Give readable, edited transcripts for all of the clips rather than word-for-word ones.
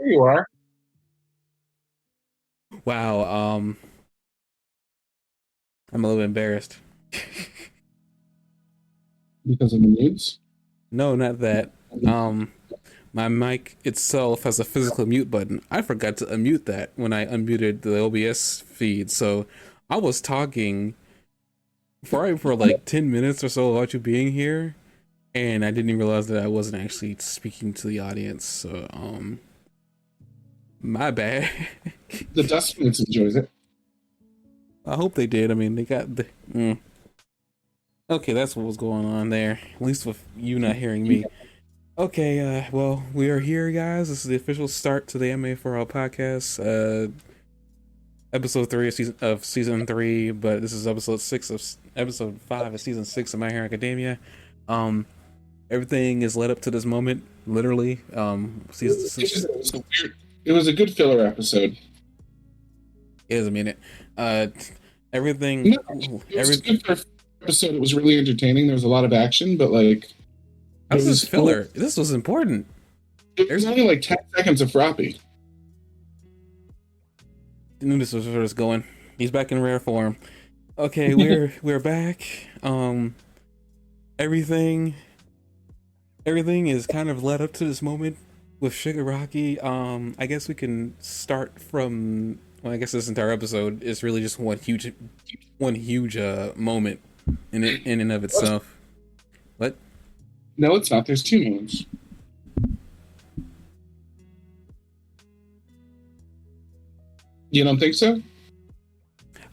There you are. Wow, I'm a little embarrassed. Because of the news. No, not that. Um, my mic itself has a physical mute button. I forgot to unmute that when I unmuted the OBS feed. So I was talking for like 10 minutes or so about you being here, and I didn't even realize that I wasn't actually speaking to the audience. So, my bad. The Dustmans enjoys it. I hope they did. I mean, they got the. Okay, that's what was going on there. At least with you not hearing me. Okay, well, we are here, guys. This is the official start to the Anime4ALL podcast, episode 3 of season 3, but this is episode 5 of season 6 of My Hero Academia. Um, Everything is led up to this moment, literally. It was a good filler episode. It is a minute. Uh, everything, No, it was good for an episode. It was really entertaining. There was a lot of action, but like there this is was only, filler. This was important. it was There's only like 10 seconds of Froppy. knew this was where it's going. He's back in rare form. Okay, we're back. Everything everything is kind of led up to this moment with Shigaraki. I guess we can start from. Well, I guess this entire episode is really just one huge moment in and of itself. What? No, it's not. There's two moons. You don't think so?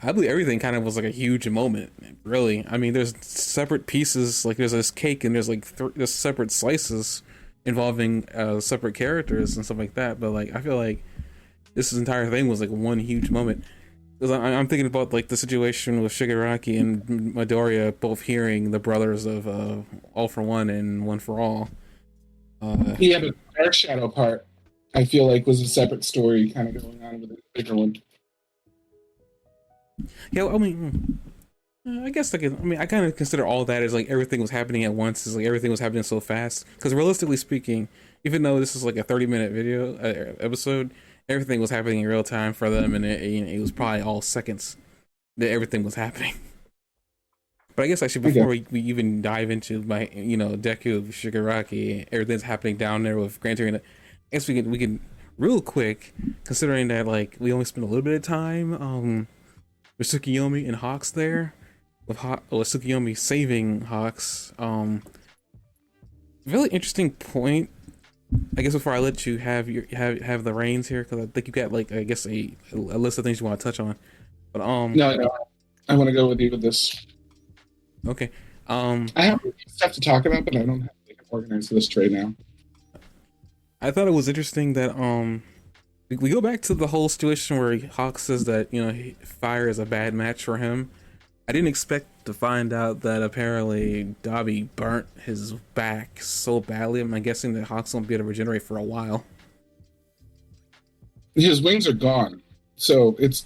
I believe everything kind of was like a huge moment. Really, I mean, there's separate pieces. Like there's this cake, and there's like there's separate slices involving separate characters and stuff like that. But like, I feel like this entire thing was like one huge moment. Because I'm thinking about like the situation with Shigaraki and Midoriya both hearing the brothers of All for One and One for All. Yeah, but the Dark Shadow part, I feel like was a separate story kind of going on with a bigger one. Yeah, I mean, I guess like I mean, I kind of consider all that as like everything was happening at once. Is like everything was happening so fast. Because realistically speaking, even though this is like a 30-minute video episode, everything was happening in real time for them, and it was probably all seconds that everything was happening. But I guess actually Okay. before we even dive into my Deku of Shigaraki, everything's happening down there with Gran Torino. I guess we can real quick, considering that like we only spent a little bit of time with Tsukiyomi and Hawks there, with Tsukiyomi saving Hawks. Really interesting point. I guess before I let you have the reins here, because I think you got like I guess a list of things you want to touch on. But No, no, I want to go with you with this. okay. Um, I have stuff to talk about, but I don't have like an organized list right now. I thought it was interesting that we go back to the whole situation where Hawk says that fire is a bad match for him. I didn't expect to find out that apparently Dobby burnt his back so badly. I'm guessing that Hawks won't be able to regenerate for a while. His wings are gone, so it's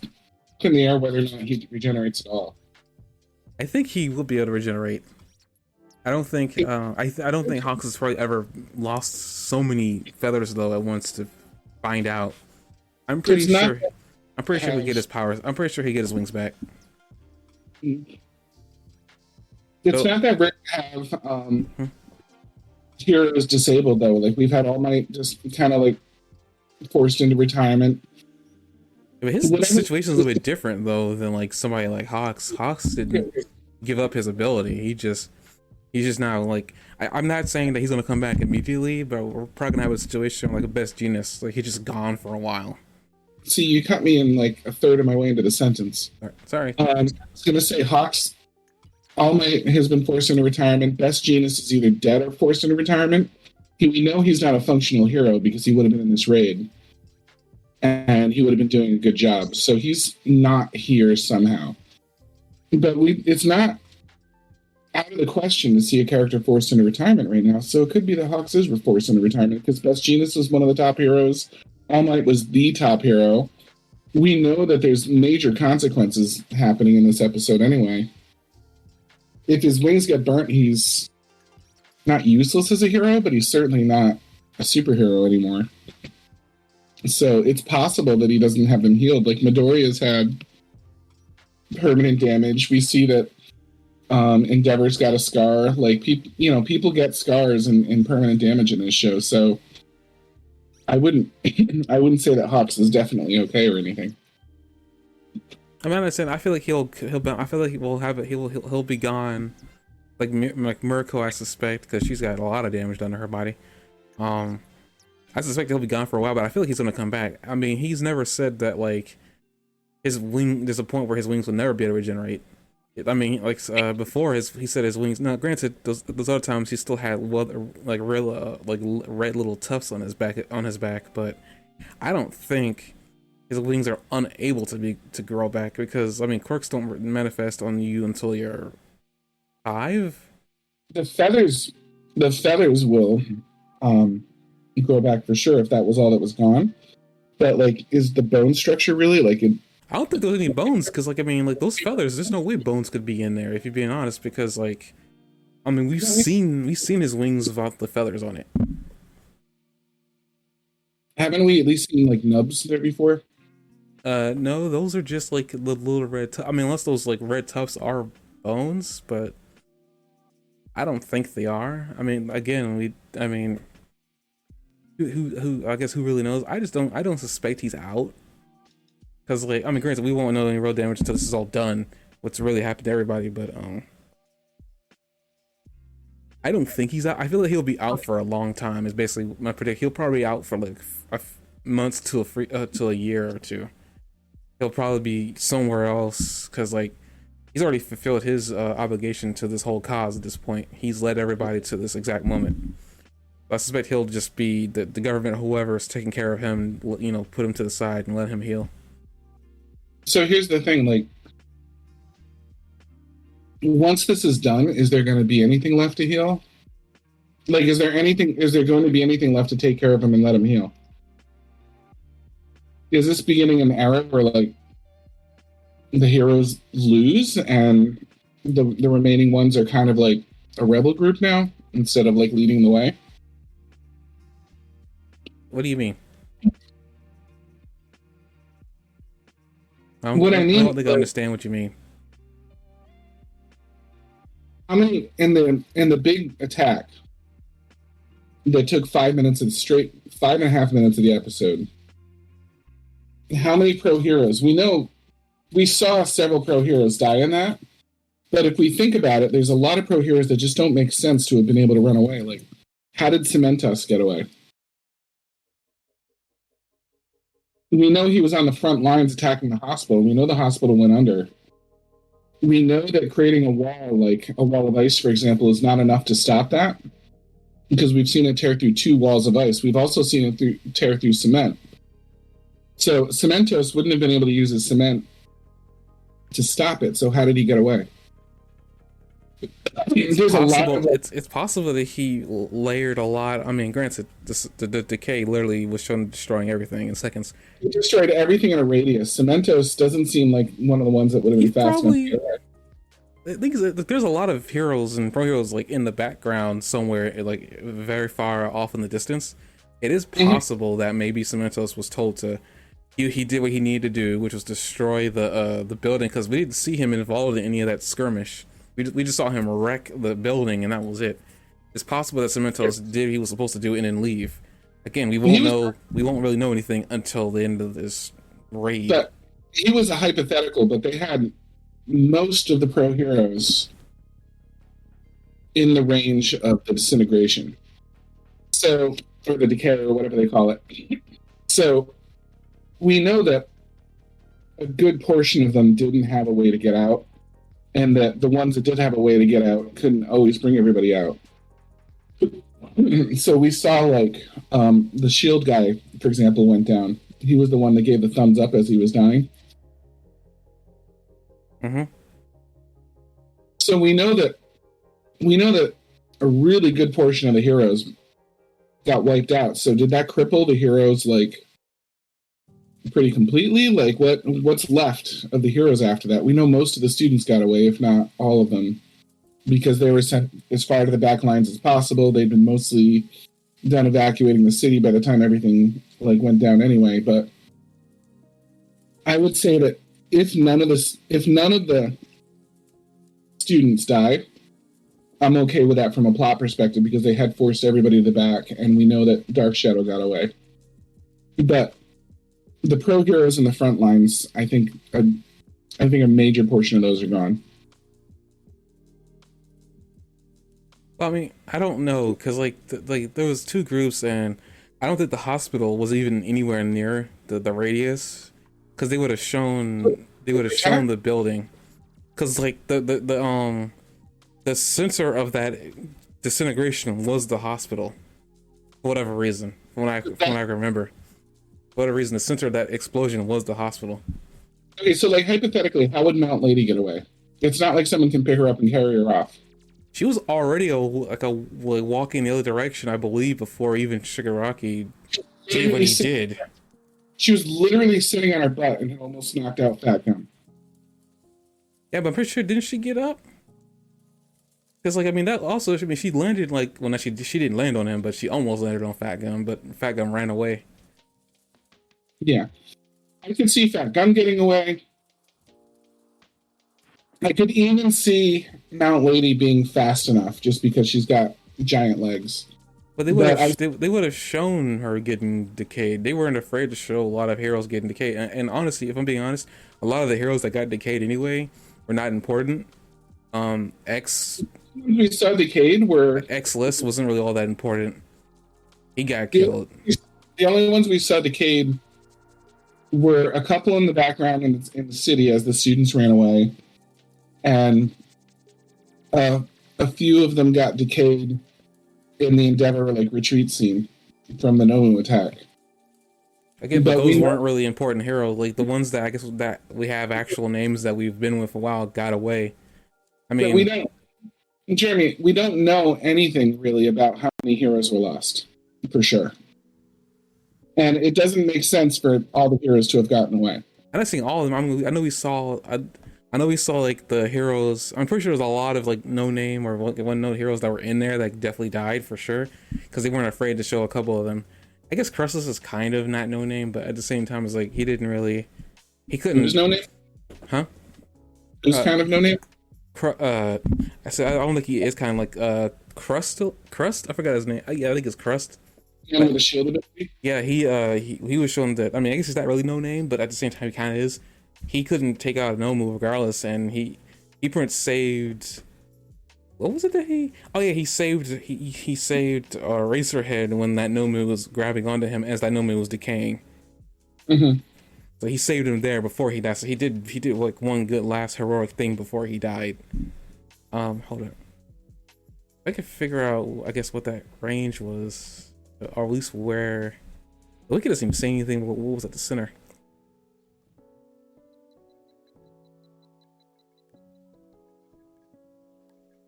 in the air whether or not he regenerates at all. I think he will be able to regenerate. I don't think I don't think Hawks has probably ever lost so many feathers though at once to find out. I'm pretty It's not sure. I'm pretty sure he'll get his powers. I'm pretty sure he get his wings back. it's So, not that rare to have hmm. heroes disabled though. Like we've had All Might just kind of like forced into retirement. But his Whatever. situation is a little bit different though than like somebody like Hawks. Hawks didn't give up his ability. He's just now like I'm not saying that he's gonna come back immediately, but we're probably gonna have a situation like a best genius. Like he's just gone for a while. See, you cut me in like a third of my way into the sentence. Sorry. I was going to say Hawks. All Might has been forced into retirement. Best Genius is either dead or forced into retirement. We know he's not a functional hero because he would have been in this raid, and he would have been doing a good job. So he's not here somehow. But it's not out of the question to see a character forced into retirement right now. So it could be that Hawks is forced into retirement because Best Genius is one of the top heroes. All Might was the top hero. We know that there's major consequences happening in this episode anyway. If his wings get burnt, he's not useless as a hero, but he's certainly not a superhero anymore. So it's possible that he doesn't have them healed. Like Midoriya's had permanent damage. We see that Endeavor's got a scar. Like people, people get scars and permanent damage in this show. So I wouldn't, I wouldn't say that Hawks is definitely okay or anything. I mean, I understand. I feel like I feel like he will have it. He'll be gone. Like Mirko, I suspect, because she's got a lot of damage done to her body. I suspect he'll be gone for a while, but I feel like he's gonna come back. I mean, he's never said that like his wing. There's a point where his wings will never be able to regenerate. I mean, like before, he said his wings. Now, granted, those other times he still had like real like red little tufts on his back, but I don't think his wings are unable to grow back, because I mean, quirks don't manifest on you until you're 5. The feathers will grow back for sure if that was all that was gone. But like, is the bone structure really like it? I don't think there's any bones, because like I mean, like those feathers, there's no way bones could be in there if you're being honest, because like I mean, we've seen his wings without the feathers on it. Haven't we at least seen like nubs there before? No, those are just like the little red I mean, unless those like red tufts are bones, but I don't think they are. I mean, again, I mean, who I guess who really knows? I don't suspect he's out. Because, like, I mean, granted, we won't know any real damage until this is all done, what's really happened to everybody, but, I don't think he's out. I feel like he'll be out for a long time, is basically my prediction. He'll probably be out for, like, months to a year or two. He'll probably be somewhere else, because, like, he's already fulfilled his obligation to this whole cause at this point. He's led everybody to this exact moment. I suspect he'll just be, the government, whoever's taking care of him, put him to the side and let him heal. So here's the thing, like, once this is done, is there going to be anything left to heal? Like, is there going to be anything left to take care of him and let him heal? Is this beginning an era where, like, the heroes lose and the remaining ones are kind of like a rebel group now, instead of, like, leading the way? What do you mean? I don't think I understand what you mean. How many in the big attack that took 5 minutes of 5.5 minutes of the episode? How many pro heroes? We saw several pro heroes die in that, but if we think about it, there's a lot of pro heroes that just don't make sense to have been able to run away. Like, how did Cementos get away? We know he was on the front lines attacking the hospital. We know the hospital went under. We know that creating a wall, like a wall of ice, for example, is not enough to stop that, because we've seen it tear through 2 walls of ice. We've also seen it tear through cement. So Cementos wouldn't have been able to use his cement to stop it. So how did he get away? It's possible that he layered a lot. I mean, granted, the decay literally was shown destroying everything in seconds. He destroyed everything in a radius. Cementos doesn't seem like one of the ones that would have been fast enough. I think there's a lot of heroes and pro heroes like in the background somewhere, like very far off in the distance. It is possible that maybe Cementos was told to. He did what he needed to do, which was destroy the building, because we didn't see him involved in any of that skirmish. We just saw him wreck the building, and that was it. It's possible that Cementos did what he was supposed to do and then leave. Again, we won't really know anything until the end of this raid. But he was a hypothetical, but they had most of the pro heroes in the range of the disintegration. So, or the decay, or whatever they call it. So, we know that a good portion of them didn't have a way to get out, and that the ones that did have a way to get out couldn't always bring everybody out. So we saw, like, the shield guy, for example, went down. He was the one that gave the thumbs up as he was dying. So we know that a really good portion of the heroes got wiped out. So did that cripple the heroes, like, pretty completely? Like, what's left of the heroes after that? We know most of the students got away, if not all of them, because they were sent as far to the back lines as possible. They'd been mostly done evacuating the city by the time everything like went down anyway. But I would say that if none of the students died, I'm okay with that from a plot perspective because they had forced everybody to the back, and we know that Dark Shadow got away. But the pro heroes in the front lines, I think a major portion of those are gone. Well, I mean, I don't know, because like there was two groups, and I don't think the hospital was even anywhere near the radius, because they would have shown the building, because like the center of that disintegration was the hospital, for whatever reason, from what I remember, for whatever reason, the center of that explosion was the hospital. Okay, so like hypothetically, how would Mount Lady get away? It's not like someone can pick her up and carry her off. She was already like walking the other direction, I believe, before even Shigaraki did what he did. She was literally sitting on her butt and had almost knocked out Fat Gum. Yeah, but I'm pretty sure, didn't she get up? Because like I mean that also, I mean she landed like, well, not she didn't land on him, but she almost landed on Fat Gum, but Fat Gum ran away. Yeah, I could see Fat Gum getting away. I could even see Mount Lady being fast enough just because she's got giant legs. But they would have shown her getting decayed. They weren't afraid to show a lot of heroes getting decayed. And honestly, if I'm being honest, a lot of the heroes that got decayed anyway were not important. X We saw decayed were X list wasn't really all that important. He got killed. The only ones we saw decayed were a couple in the background in the city as the students ran away, and a few of them got decayed in the Endeavor like retreat scene from the Nomu attack. Again, but those weren't really important heroes. Like the ones that I guess that we have actual names that we've been with for a while got away. I mean, we don't, Jeremy. We don't know anything really about how many heroes were lost, for sure. And it doesn't make sense for all the heroes to have gotten away. I'm not saying all of them. I know we saw. I know we saw like the heroes. I'm pretty sure there's a lot of like no name or one note heroes that were in there that definitely died for sure because they weren't afraid to show a couple of them. I guess Crustless is kind of not no name, but at the same time, it's like he couldn't. There's no name, huh? There's kind of no name. I said I don't think he is kind of like Crust. I forgot his name. Yeah, I think it's Crust. You know, the shield ability. Yeah, he was showing that. I mean, I guess it's not really no name, but at the same time, he kind of is. He couldn't take out a Nomu regardless, and he pretty much saved. What was it that he? Oh yeah, he saved Racerhead when that Nomu was grabbing onto him as that Nomu was decaying. Mm-hmm. So he saved him there before he died. So he did like one good last heroic thing before he died. Hold on. I could figure out, I guess, what that range was, or at least where. Wiki doesn't even say anything. What was at the center?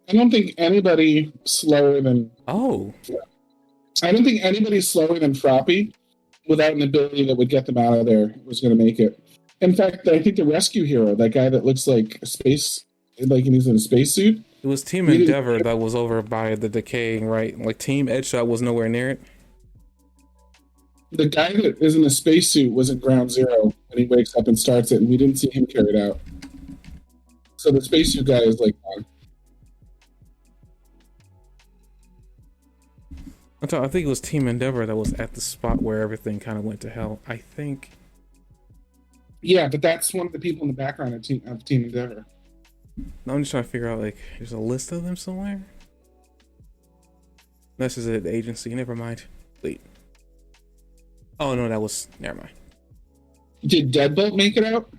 I don't think anybody slower than. Oh. I don't think anybody slower than Froppy without an ability that would get them out of there was going to make it. In fact, I think the rescue hero, that guy that looks like a space, like he's in a spacesuit. It was Team Endeavor that was over by the decaying, right? Like Team Edgeshot was nowhere near it. The guy that is in a spacesuit was at Ground Zero when he wakes up and starts it, and we didn't see him carried out. So the spacesuit guy is like gone. I think it was Team Endeavor that was at the spot where everything kind of went to hell. I think. Yeah, but that's one of the people in the background of Team Endeavor. No, I'm just trying to figure out, like, there's a list of them somewhere? This is the agency. Never mind. Wait. Oh, no, that was... Never mind. Did Deadbolt make it out?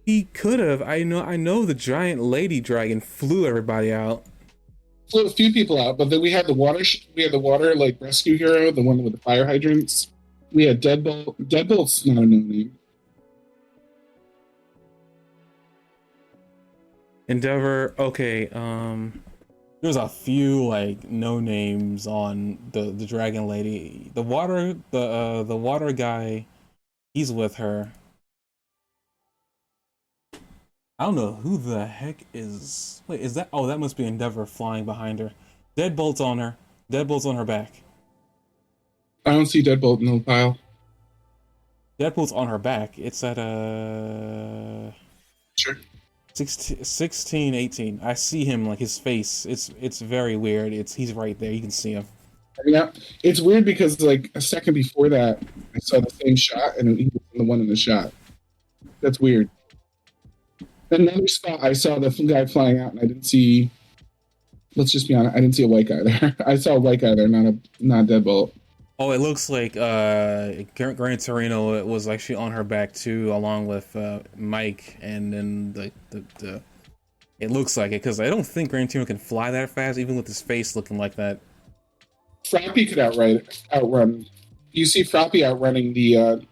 He could have. I know the giant lady dragon flew everybody out. Flew a few people out, but then we had the water like rescue hero, the one with the fire hydrants. We had Deadbolt. Deadbolt's not a no name. Endeavor. Okay. There's a few like no names on the dragon lady. The water guy. He's with her. I don't know who the heck is. Wait, is that? Oh, that must be Endeavor flying behind her. Deadbolt's on her. Deadbolt's on her back. I don't see Deadbolt in the file. Deadpool's on her back. It's at Sure. 16, 18. I see him, like his face. It's very weird. He's right there. You can see him. Yeah, it's weird because like a second before that, I saw the same shot and he was the one in the shot. That's weird. Another spot, I saw the guy flying out, and I didn't see. Let's just be honest, I didn't see a white guy there. I saw a white guy there, not Deadbolt. Oh, it looks like Gran Torino was actually on her back too, along with Mike, and then the it looks like it because I don't think Gran Torino can fly that fast, even with his face looking like that. Froppy could outrun. You see Froppy outrunning the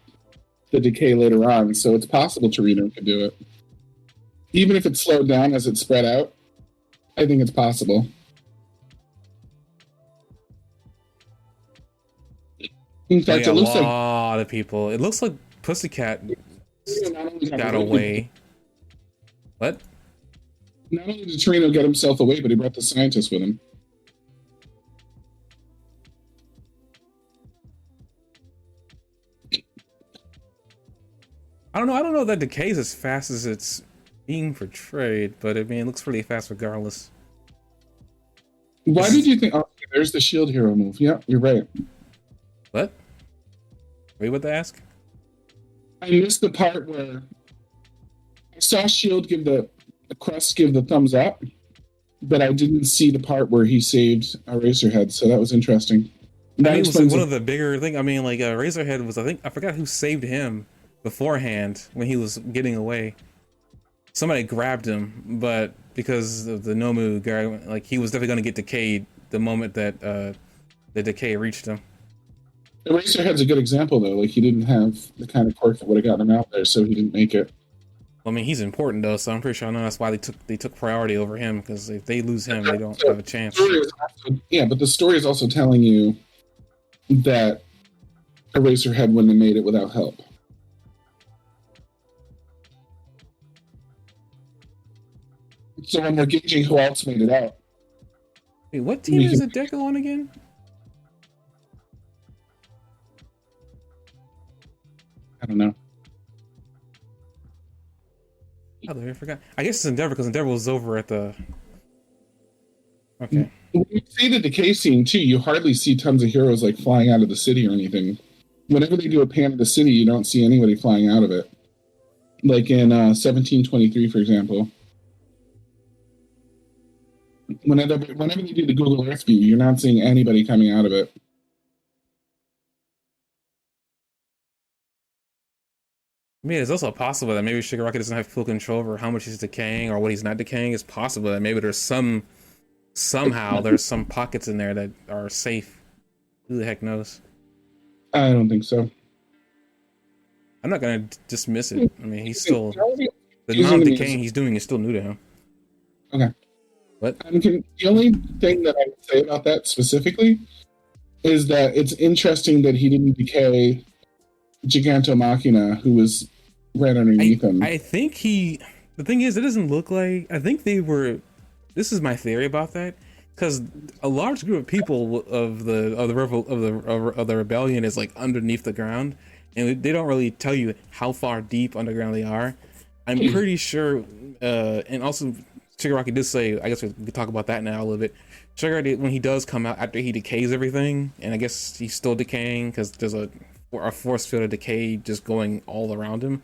decay later on, so it's possible Torino could do it. Even if it's slowed down as it spread out, I think it's possible. In fact, it looks like a lot of people. It looks like Pussycat got away. What? Not only did Torino get himself away, but he brought the scientist with him. I don't know. I don't know if that decays as fast as it's being portrayed, but I mean, it looks pretty fast regardless. Why did you think? Oh, there's the shield hero move. Yeah, you're right. What? Wait, what they ask? I missed the part where I saw Shield give the Crest give the thumbs up, but I didn't see the part where he saved Eraserhead. So that was interesting. That it was like one of the bigger things. I mean, like Eraserhead was. I forgot who saved him beforehand when he was getting away. Somebody grabbed him, but because of the Nomu guy, like he was definitely going to get decayed the moment that the decay reached him. Eraserhead's a good example though. Like he didn't have the kind of quirk that would have gotten him out there, so he didn't make it. I mean, he's important though, so I'm pretty sure I know that's why they took priority over him, because if they lose him, they don't have a chance. Yeah, but the story is also telling you that Eraserhead wouldn't have made it without help. So when we're gauging who else made it out. Wait, what team is the Deco on again? I don't know. I forgot. I guess it's Endeavor, because Endeavor was over at the... Okay. When you see the decay scene too, you hardly see tons of heroes like flying out of the city or anything. Whenever they do a pan of the city, you don't see anybody flying out of it. Like in 1723, for example. Whenever they do the Google Earth view, you're not seeing anybody coming out of it. I mean, it's also possible that maybe Shigaraki doesn't have full control over how much he's decaying or what he's not decaying. It's possible that maybe there's somehow there's some pockets in there that are safe. Who the heck knows? I don't think so. I'm not gonna dismiss it. I mean, he's still the amount of decaying he's doing is still new to him. Okay. What? The only thing that I would say about that specifically is that it's interesting that he didn't decay Gigantomachina, who was right underneath him. I think the thing is, it doesn't look like. I think they were. This is my theory about that, because a large group of people of the rebellion is like underneath the ground, and they don't really tell you how far deep underground they are. I'm pretty sure, and also Shigaraki did say, I guess we could talk about that now a little bit. Shigaraki, when he does come out after he decays everything, and I guess he's still decaying because there's a force field of decay just going all around him.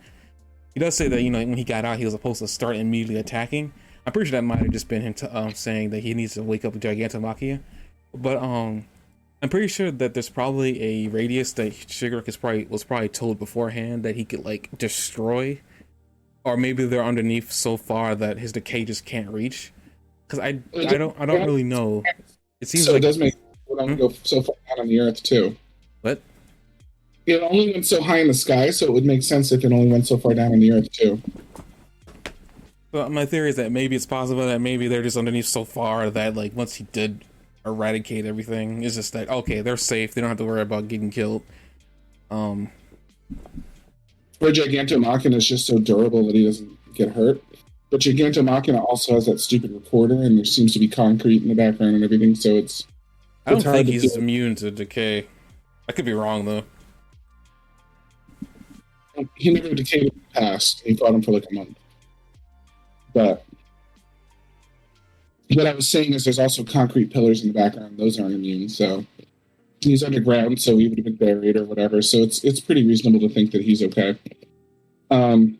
He does say that, you know, when he got out, he was supposed to start immediately attacking. I'm pretty sure that might have just been him saying that he needs to wake up Gigantomachia. But I'm pretty sure that there's probably a radius that Shigaraki was probably told beforehand that he could like destroy, or maybe they're underneath so far that his decay just can't reach. Because I don't really know. It seems like it does make it go so far down on the earth too. What? It only went so high in the sky, so it would make sense if it only went so far down on the earth too. Well, my theory is that maybe it's possible that maybe they're just underneath so far that like once he did eradicate everything, it's just that okay, they're safe. They don't have to worry about getting killed. Or Gigantomachina is just so durable that he doesn't get hurt. But Gigantomachina also has that stupid recorder, and there seems to be concrete in the background and everything, so it's I It's don't hard think to he's do. immune to decay. I could be wrong though. He never decayed in the past. He fought him for like a month. But what I was saying is there's also concrete pillars in the background. Those aren't immune. So he's underground, so he would have been buried or whatever. So it's pretty reasonable to think that he's okay. Um,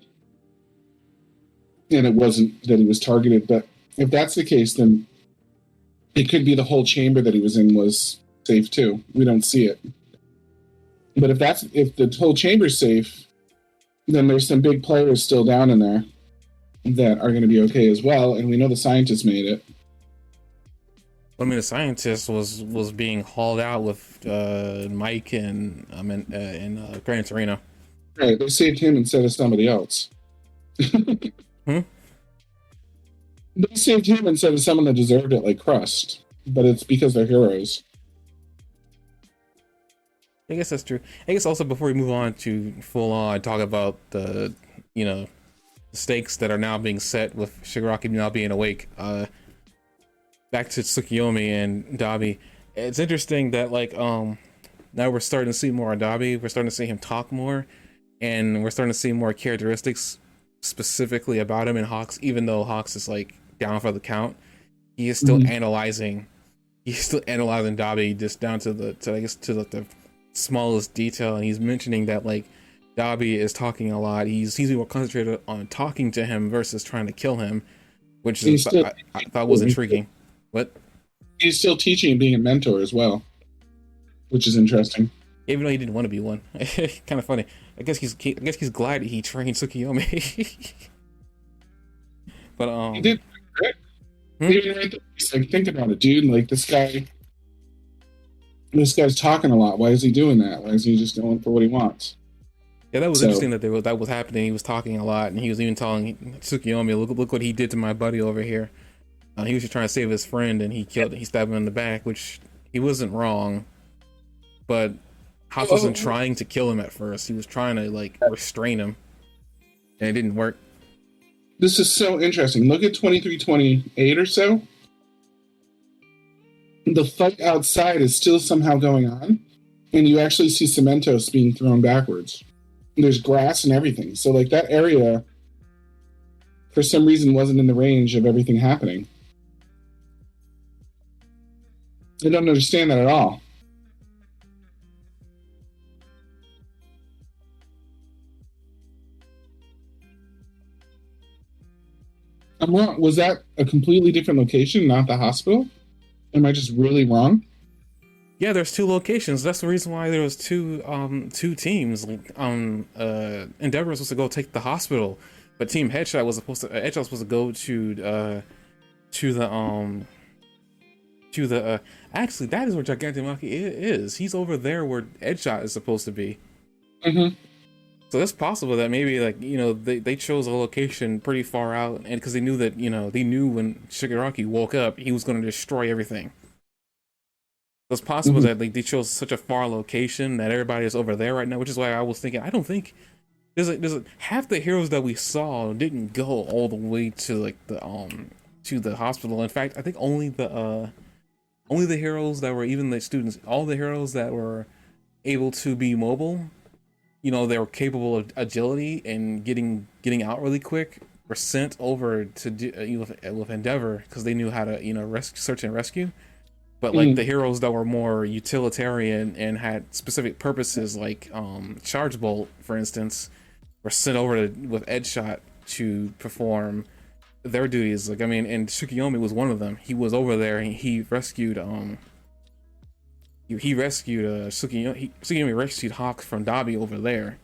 and it wasn't that he was targeted. But if that's the case, then it could be the whole chamber that he was in was safe too. We don't see it. But if the whole chamber's safe, then there's some big players still down in there that are going to be okay as well. And we know the scientists made it. I mean, the scientist was being hauled out with Mike and Gran Torino. Right, they saved him instead of somebody else. Hmm? They saved him instead of someone that deserved it, like Crust. But it's because they're heroes. I guess that's true. I guess also before we move on to full on talk about the stakes that are now being set with Shigaraki now being awake. Back to Tsukiyomi and Dabi. It's interesting that now we're starting to see more of Dabi. We're starting to see him talk more, and we're starting to see more characteristics specifically about him in Hawks. Even though Hawks is like down for the count, he is still analyzing. He's still analyzing Dabi just down to the smallest detail, and he's mentioning that like Dabi is talking a lot. He's more concentrated on talking to him versus trying to kill him, which is, I thought was intriguing. What? He's still teaching and being a mentor as well, which is interesting. Even though he didn't want to be one, kind of funny. I guess he's glad he trained Tsukiyomi. But he did. Right? Even right there, like, think about it, dude. Like this guy's talking a lot. Why is he doing that? Why is he just going for what he wants? Yeah, that was interesting that was happening. He was talking a lot, and he was even telling Tsukiyomi, "Look what he did to my buddy over here." He was just trying to save his friend, and he stabbed him in the back, which he wasn't wrong. But House wasn't trying to kill him at first. He was trying to like restrain him, and it didn't work. This is so interesting. Look at 2328 or so. The fight outside is still somehow going on, and you actually see Cementos being thrown backwards. There's grass and everything. So like that area, for some reason, wasn't in the range of everything happening. I don't understand that at all. I'm wrong. Was that a completely different location, not the hospital? Am I just really wrong? Yeah, there's two locations. That's the reason why there was two teams. Endeavor was supposed to go take the hospital, but Team Headshot was supposed to go to the actually that is where Gigantomachia is. He's over there where Headshot is supposed to be. Mm-hmm. So it's possible that maybe they chose a location pretty far out, and because they knew that they knew when Shigaraki woke up he was going to destroy everything. So it's possible that they chose such a far location that everybody is over there right now, which is why I was thinking I don't think there's half the heroes that we saw didn't go all the way to to the hospital. In fact, I think only the heroes that were even the students, all the heroes that were able to be mobile, they were capable of agility and getting out really quick, were sent over to with Endeavor because they knew how to search and rescue. But like the heroes that were more utilitarian and had specific purposes, like Charge Bolt, for instance, were sent over with Edshot to perform their duties. Like, I mean, and Tsukiyomi was one of them. He was over there and he rescued Tsukiyomi rescued Hawk from Dabi over there,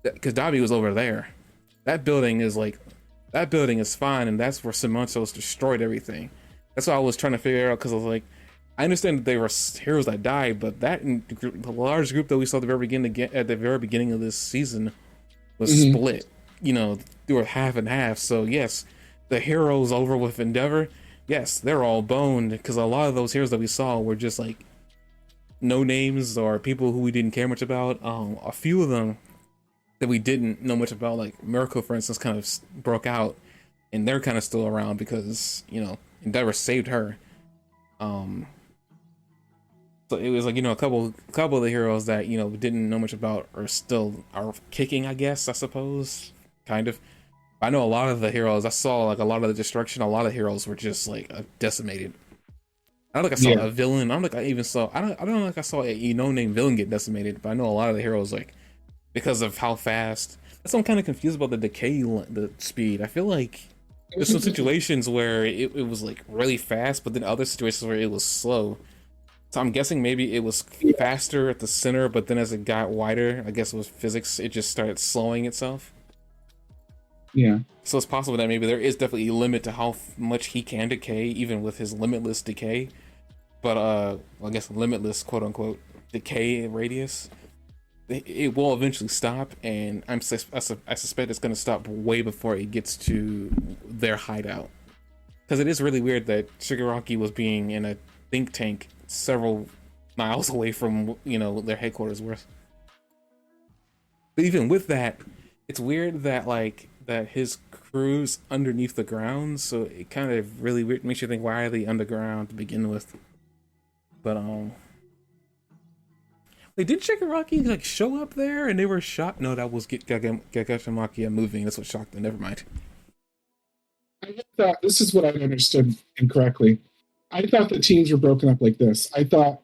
because Dabi was over there. That building is fine, and that's where Cementos destroyed everything. That's what I was trying to figure out, because I was like, I understand that they were heroes that died, but the large group that we saw at the very beginning of this season was split. They were half and half. So yes, the heroes over with Endeavor, yes, they're all boned, because a lot of those heroes that we saw were just like no names or people who we didn't care much about. A few of them that we didn't know much about, like Mirko, for instance, kind of broke out, and they're kind of still around because Endeavor saved her. So it was like, you know, a couple of the heroes that, you know, didn't know much about or still are kicking, I guess, I suppose. Kind of. I know a lot of the heroes, I saw like a lot of the destruction, a lot of heroes were just like decimated. I don't think I saw Yeah. a villain. I don't think I even saw I don't think I saw a named villain get decimated, but I know a lot of the heroes like because of how fast. That's why I'm kind of confused about the the speed. I feel like there's some situations where it was like really fast, but then other situations where it was slow. So I'm guessing maybe it was faster at the center, but then as it got wider, I guess it was physics, it just started slowing itself. Yeah. So it's possible that maybe there is definitely a limit to how much he can decay, even with his limitless decay. But I guess limitless quote unquote decay radius. It will eventually stop, and I suspect it's going to stop way before it gets to their hideout. Because it is really weird that Shigaraki was being in a think tank several miles away from, you know, their headquarters were. But even with that, it's weird that like that his crew's underneath the ground, so it kind of really weird, makes you think, why are they underground to begin with? But they did Shigaraki like show up there and they were shot? No, that was Gagashimaki moving. That's what shocked them. Never mind. I thought this is what I understood incorrectly. I thought the teams were broken up like this. I thought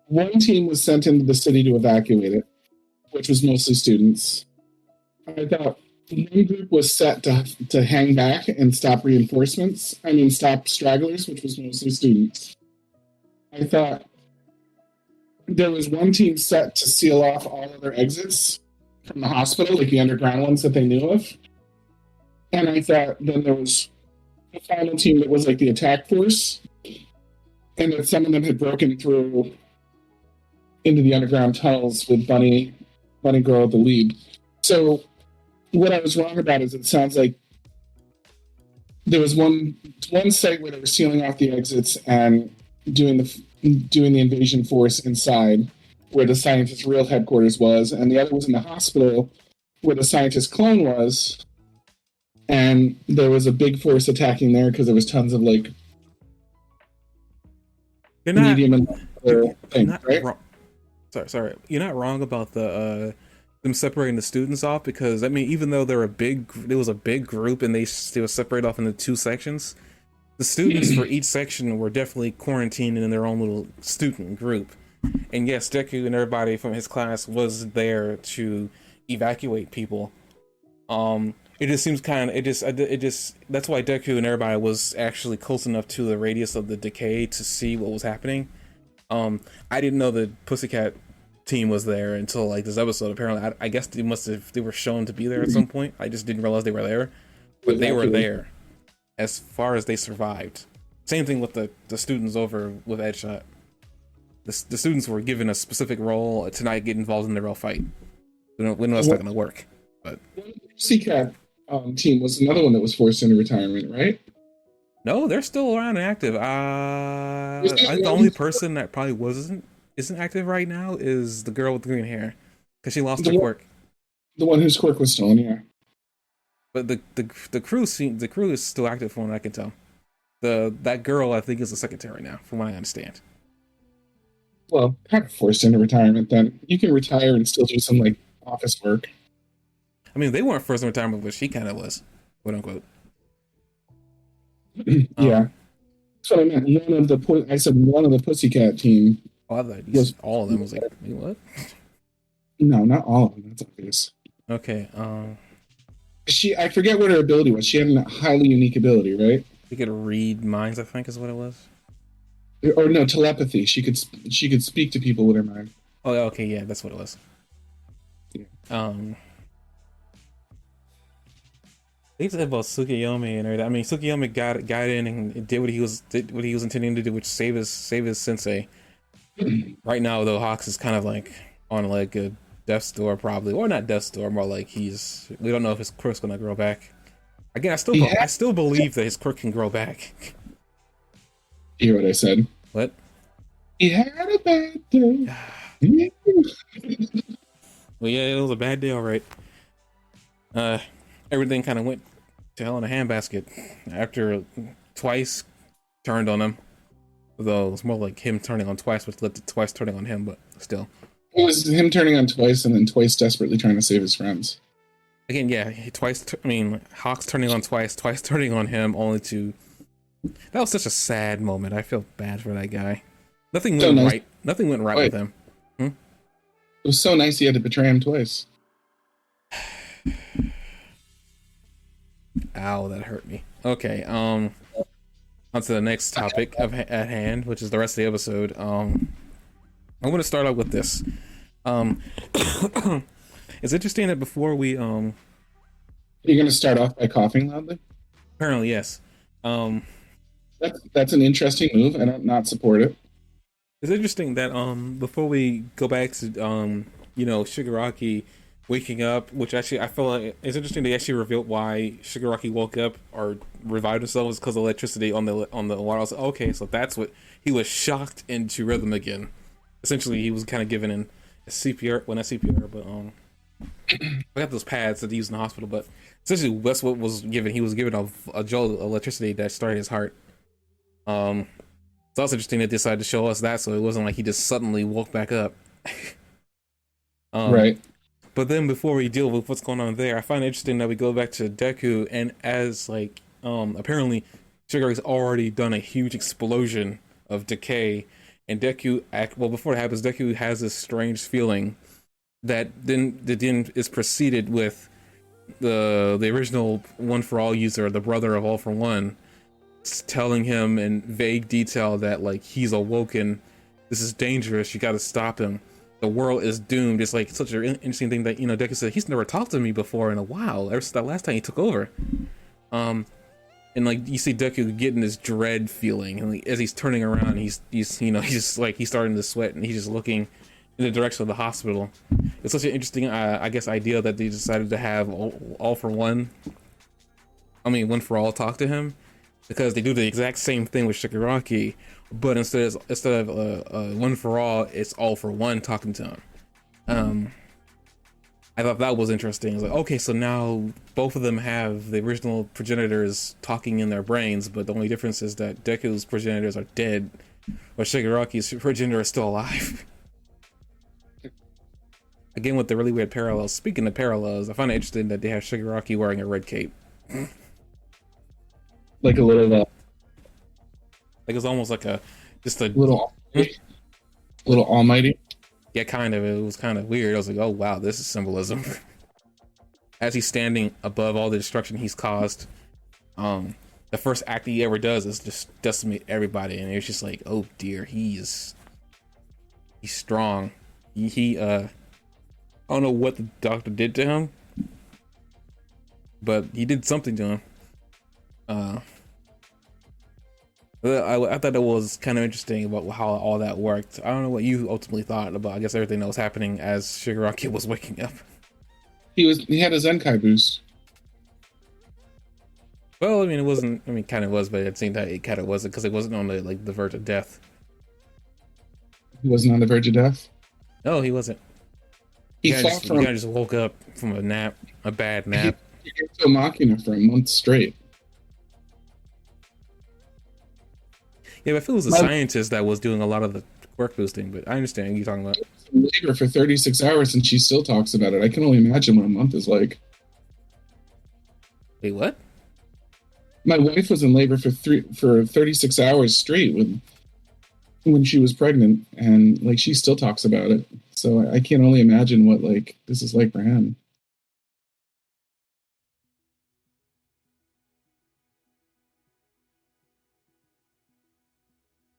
one team was sent into the city to evacuate it, which was mostly students. I thought one group was set to hang back and stop reinforcements. I mean, stop stragglers, which was mostly students. I thought there was one team set to seal off all other exits from the hospital, like the underground ones that they knew of. And I thought then there was a final team that was like the attack force, and that some of them had broken through into the underground tunnels with Bunny Girl at the lead. So what I was wrong about is it sounds like there was one site where they were sealing off the exits and doing the invasion force inside, where the scientist's real headquarters was, and the other was in the hospital where the scientist clone was, and there was a big force attacking there because there was tons of like You're not medium and you're things, not right? wrong. Sorry. You're not wrong about the them separating the students off, because I mean, even though there was a big group and they were separated off into two sections, the students for each section were definitely quarantined in their own little student group. And yes, Deku and everybody from his class was there to evacuate people. It just seems kind of it just that's why Deku and everybody was actually close enough to the radius of the decay to see what was happening. I didn't know the Pussycat team was there until like this episode. Apparently, I guess they were shown to be there at some point. I just didn't realize they were there, but they were there as far as they survived. Same thing with the students over with Edgeshot. The students were given a specific role to not get involved in the real fight. We know that's not going to work. But Pussycat team was another one that was forced into retirement, right? no, they're still around and active. I think the only person that probably isn't active right now is the girl with the green hair, because she lost her quirk. The one whose quirk was stolen, yeah. But the crew is still active from what I can tell. That girl I think is the secretary now, from what I understand. Well, kind of forced into retirement then. You can retire and still do some like office work. I mean, they weren't forced into retirement, but she kind of was, quote unquote. Yeah. So I meant I said one of the Pussycat team. Oh, I thought you said all of them. Was like, wait, what? No, not all of them. That's obvious. Okay. I forget what her ability was. She had a highly unique ability, right? She could read minds, I think, is what it was. Or no, telepathy. She could speak to people with her mind. Oh, okay, yeah, that's what it was. Yeah. They said about Tsukiyomi and everything. I mean, Tsukiyomi got in and did what he was intending to do, which save his sensei. Right now, though, Hawks is kind of like on like a death's door, probably, or not death's door, more like we don't know if his quirk's gonna grow back. Again, I still believe that his quirk can grow back. You hear what I said? What? He had a bad day. Well, yeah, it was a bad day, all right. Everything kind of went to hell in a handbasket after twice turned on him. Though it's more like him turning on twice, which led to twice turning on him, but still. It was him turning on twice and then twice desperately trying to save his friends. Again, yeah, I mean, Hawks turning on twice, twice turning on him, only to. That was such a sad moment. I feel bad for that guy. Nothing went right. Nothing went right with him. It was so nice he had to betray him twice. Ow, that hurt me. Okay, on to the next topic at hand, which is the rest of the episode. I'm going to start out with this. It's interesting that before we You're going to start off by coughing loudly? Apparently, yes. That's an interesting move. I don't not support it. It's interesting that before we go back to Shigaraki waking up, which actually I feel like it's interesting they actually revealed why Shigaraki woke up or revived himself was because of electricity on the water. I was like, okay, so that's what he was shocked into rhythm again. Essentially, he was kind of given in a CPR, well not CPR, but I got those pads that they used in the hospital. But essentially, that's what was given. He was given a jolt of electricity that started his heart. It's also interesting they decided to show us that, so it wasn't like he just suddenly woke back up. Right. But then before we deal with what's going on there, I find it interesting that we go back to Deku, and as like apparently Shigaraki's already done a huge explosion of decay, and Deku before it happens, Deku has this strange feeling that then is preceded with the original One for All user, the brother of All for One, telling him in vague detail that like he's awoken, this is dangerous, you got to stop him, the world is doomed. It's like such an interesting thing that Deku said he's never talked to me before in a while, ever since that last time he took over. And like you see Deku getting this dread feeling, and like, as he's turning around, he's starting to sweat, and he's just looking in the direction of the hospital. It's such an interesting idea that they decided to have One for All talk to him, because they do the exact same thing with Shigaraki, but instead of One for All, it's All for One talking to him. I thought that was interesting. It's like, okay, so now both of them have the original progenitors talking in their brains, but the only difference is that Deku's progenitors are dead, but Shigaraki's progenitor is still alive. Again, with the really weird parallels. Speaking of parallels, I find it interesting that they have Shigaraki wearing a red cape. Like a little, like it's almost like just a little almighty. Yeah, kind of. It was kind of weird. I was like, oh wow, this is symbolism. As he's standing above all the destruction he's caused, the first act he ever does is just decimate everybody, and it's just like, oh dear, he's strong. I don't know what the doctor did to him, but he did something to him. I thought it was kind of interesting about how all that worked. I don't know what you ultimately thought about, I guess, everything that was happening as Shigaraki was waking up. He had a Zenkai boost. Well, I mean, it wasn't. I mean, kind of was, but at the same time, it kind of wasn't, because it wasn't on the verge of death. He wasn't on the verge of death. No, he wasn't. He just woke up from a bad nap. He got to Machina for a month straight. Yeah, but I feel it was the scientist that was doing a lot of the quirk boosting, but I understand what you're talking about. In labor for 36 hours and she still talks about it. I can only imagine what a month is like. Wait, what? My wife was in labor for 36 hours straight when she was pregnant, and like she still talks about it. So I can only imagine what like this is like for him.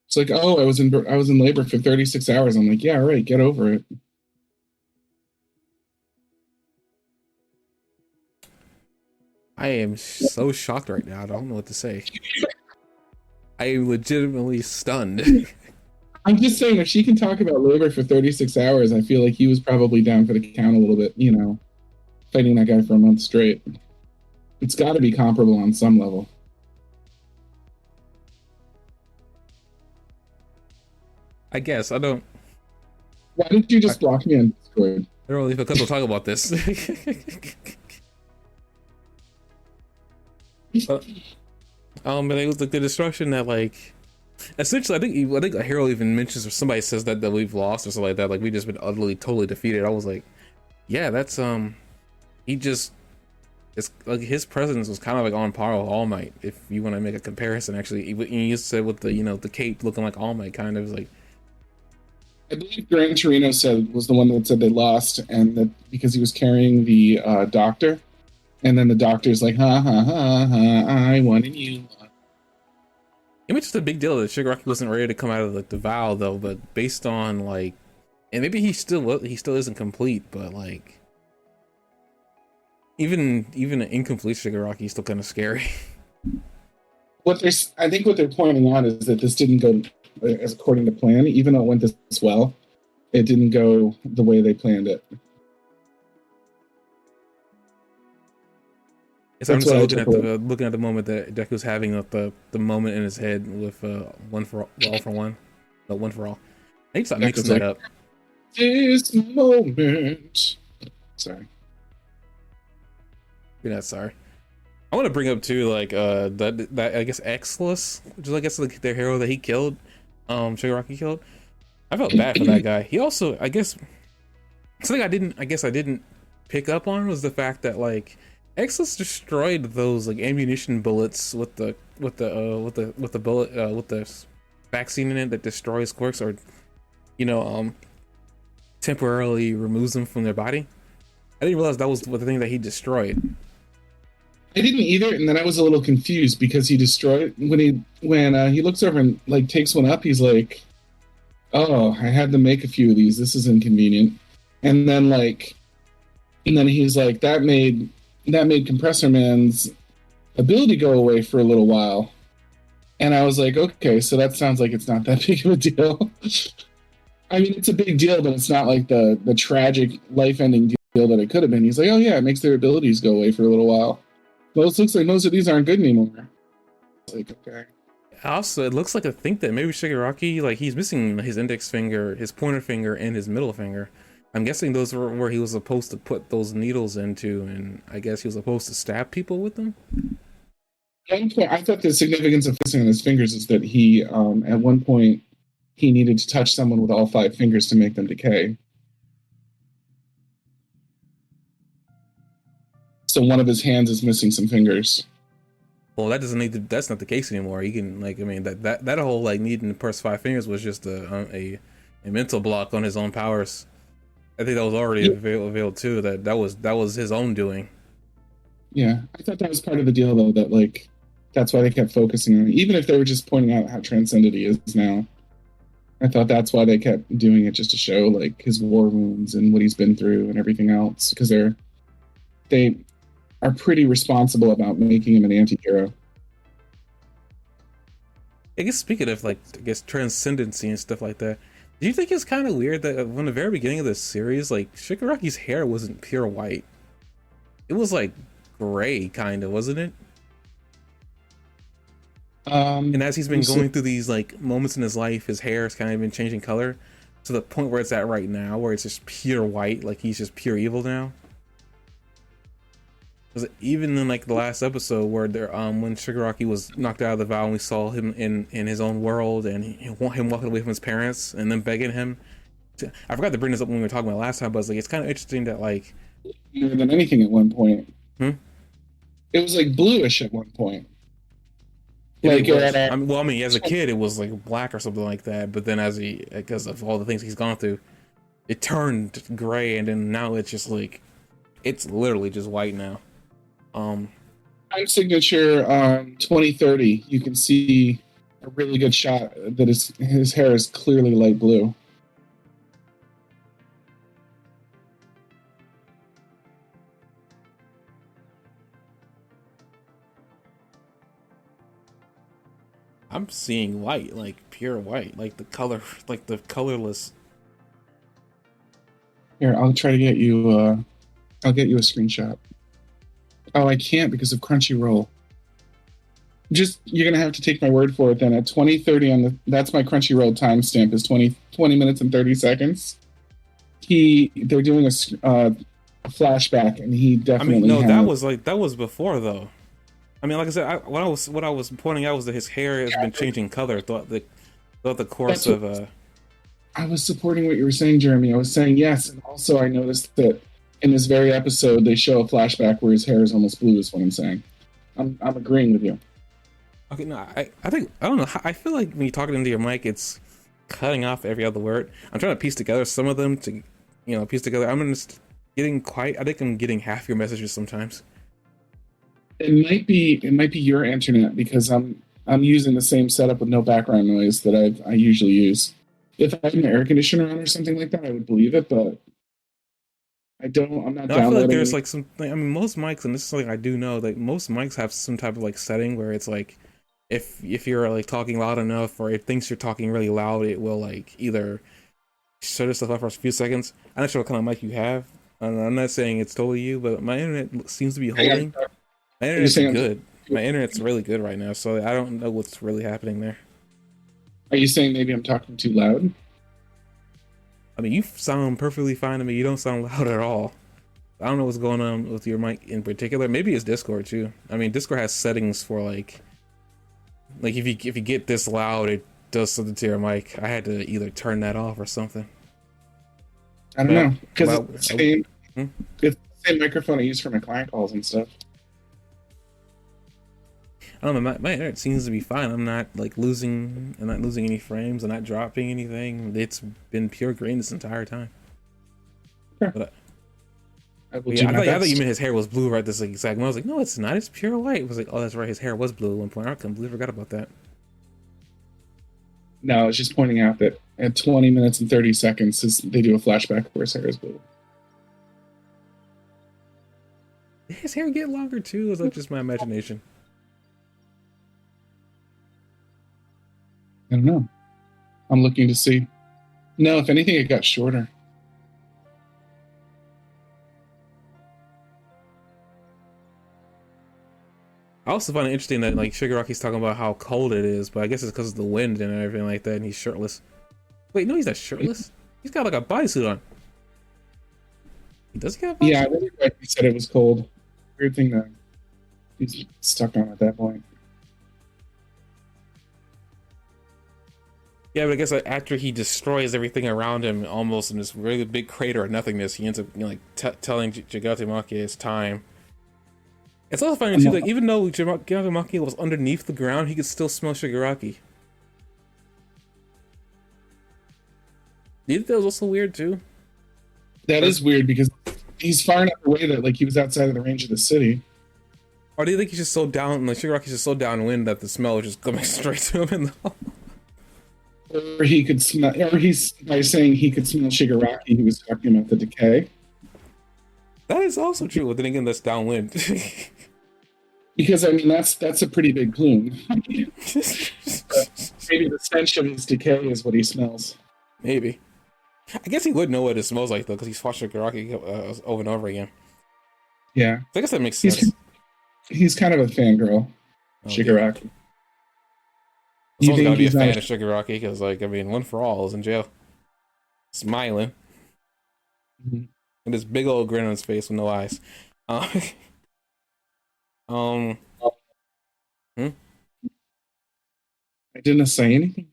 It's like, oh, I was in labor for 36 hours. I'm like, yeah, all right, get over it. I am so shocked right now. I don't know what to say. I am legitimately stunned. I'm just saying, if she can talk about labor for 36 hours, I feel like he was probably down for the count a little bit, fighting that guy for a month straight. It's got to be comparable on some level. I guess. I don't... Why did you just block me on Discord? I don't really feel comfortable talking about this. But it was like the destruction that, like, Essentially, I think a hero even mentions or somebody says that we've lost or something like that. Like we just been utterly totally defeated. I was like, yeah, that's he just it's like his presence was kind of like on par with All Might. If you want to make a comparison, actually, you said with the the cape looking like All Might, kind of like. I believe Gran Torino said was the one that said they lost, and that because he was carrying the doctor, and then the doctor's like, ha ha ha ha, I won and you won. It was just a big deal that Shigaraki wasn't ready to come out of like the vow though, but based on like, and maybe he still isn't complete, but like even an incomplete Shigaraki is still kind of scary. I think what they're pointing out is that this didn't go as according to plan, even though it went this well. It didn't go the way they planned it. So I'm just looking at the moment that Deku's having the moment in his head with one for all for one, no one for all. I need to stop mixing that up. This moment. Sorry. You're not sorry. I want to bring up too, like that I guess Exless, which is I guess like their hero that he killed, Shigaraki killed. I felt bad for that guy. He also, I guess, something I didn't pick up on was the fact that like Exless destroyed those like ammunition bullets with the bullet with the vaccine in it that destroys quirks or temporarily removes them from their body. I didn't realize that was the thing that he destroyed. I didn't either, and then I was a little confused because he destroyed when he looks over and like takes one up. He's like, "Oh, I had to make a few of these. This is inconvenient." And then he's like, "That made Compressor Man's ability go away for a little while." And I was like, "Okay, so that sounds like it's not that big of a deal." I mean, it's a big deal, but it's not like the tragic life-ending deal that it could have been. He's like, "Oh yeah, it makes their abilities go away for a little while." Well, it looks like most of these aren't good anymore. It's like, okay. Also, it looks like I think that maybe Shigaraki, like he's missing his index finger, his pointer finger, and his middle finger. I'm guessing those were where he was supposed to put those needles into, and I guess he was supposed to stab people with them. I thought the significance of missing on his fingers is that he, at one point, he needed to touch someone with all 5 fingers to make them decay. So one of his hands is missing some fingers. Well, that doesn't need to. That's not the case anymore. You can that whole like needing to press 5 fingers was just a mental block on his own powers. I think that was already available too. That was his own doing. Yeah, I thought that was part of the deal though. That like that's why they kept focusing on it, even if they were just pointing out how transcendent he is now. I thought that's why they kept doing it, just to show like his war wounds and what he's been through and everything else, because they are pretty responsible about making him an anti-hero. I guess speaking of like transcendency and stuff like that, do you think it's kind of weird that from the very beginning of this series, like Shigaraki's hair wasn't pure white? It was like gray, kind of, wasn't it? And as he's been going through these like moments in his life, his hair has kind of been changing color to the point where it's at right now, where it's just pure white, like he's just pure evil now. Because even in like the last episode where when Shigaraki was knocked out of the vow and we saw him in his own world and him walking away from his parents and then begging him to, I forgot to bring this up when we were talking about last time, but it's kind of interesting that like more than anything at one point. Hmm? It was like bluish at one point. Like as a kid it was like black or something like that, but then because of all the things he's gone through, it turned gray, and then now it's just like it's literally just white now. Time signature 2030, you can see a really good shot that his hair is clearly light blue. I'm seeing white, like pure white, like the color, like the colorless. Here, I'll try to get you. I'll get you a screenshot. Oh, I can't because of Crunchyroll. You're gonna have to take my word for it then. At 20:30 that's my Crunchyroll timestamp is 20 minutes and 30 seconds. They're doing a flashback, and he definitely. that was before though. I mean, like I said, what I was pointing out was that his hair has been changing color throughout the course That's what of I was supporting what you were saying, Jeremy. I was saying yes, and also I noticed that in this very episode they show a flashback where his hair is almost blue. Is what I'm saying. I'm agreeing with you. Okay, no, I think I don't know. I feel like when you're talking into your mic, it's cutting off every other word. I'm trying to piece together some of them to, piece together. I'm just getting quite. I think I'm getting half your messages sometimes. It might be your internet because I'm using the same setup with no background noise that I usually use. If I had an air conditioner on or something like that, I would believe it, but I don't. I'm not No, I feel like downloading there's any. like some. I mean, most mics, and this is something I do know. Like most mics have some type of like setting where it's like, if you're like talking loud enough, or it thinks you're talking really loud, it will like either shut itself up for a few seconds. I'm not sure what kind of mic you have. I'm not saying it's totally you, but my internet seems to be Hang on. holding. My Are you internet's saying good. My internet's really good right now, so I don't know what's really happening there. Are you saying maybe I'm talking too loud? I mean, you sound perfectly fine to me. You don't sound loud at all. I don't know what's going on with your mic in particular. Maybe it's Discord too. I mean, Discord has settings for like if you get this loud, it does something to your mic. I had to either turn that off or something. I don't But know because well, hmm? it's the same microphone I use for my client calls and stuff. I don't know. My internet seems to be fine. I'm not like losing. I'm not losing any frames. I'm not dropping anything. It's been pure green this entire time. Sure. But I will do yeah, my I thought you best. meant his hair was blue right this exact moment. I was like, no, it's not. It's pure white. I was like, oh, that's right. His hair was blue at one point. I completely forgot about that. No, I was just pointing out that at 20 minutes and 30 seconds, they do a flashback where his hair is blue. Did his hair get longer too? Or was that just my imagination? I don't know. I'm looking to see. No, if anything, it got shorter. I also find it interesting that like Shigaraki's talking about how cold it is, but I guess it's because of the wind and everything like that, and he's shirtless. Wait, no, he's not shirtless. He's got like a bodysuit on. Does he have a Yeah, I bodysuit? really like you said it was cold. Weird thing that he's stuck on at that point. Yeah, but I guess like, after he destroys everything around him, almost in this really big crater of nothingness, he ends up telling Jigatemaki it's time. It's also funny too, like even though Jigatemaki was underneath the ground, he could still smell Shigaraki. Do you think that was also weird too? That is weird because he's far enough away that like he was outside of the range of the city. Or do you think he's just so down, like Shigaraki's just so downwind that the smell was just coming straight to him in the Or he could smell, or he's by saying he could smell Shigaraki, he was talking about the decay. That is also true, but then again, that's downwind. Because I mean that's a pretty big plume. Maybe the stench of his decay is what he smells. Maybe. I guess he would know what it smells like though, because he's fought Shigaraki over and over again. Yeah, So I guess that makes sense. he's kind of a fangirl, Okay. Shigaraki. You Someone's think gotta be a he's fan not? of Shigaraki, because like I mean, One for All is in jail, smiling, Mhm. and this big old grin on his face with no eyes. Uh, um, hmm? I didn't say anything.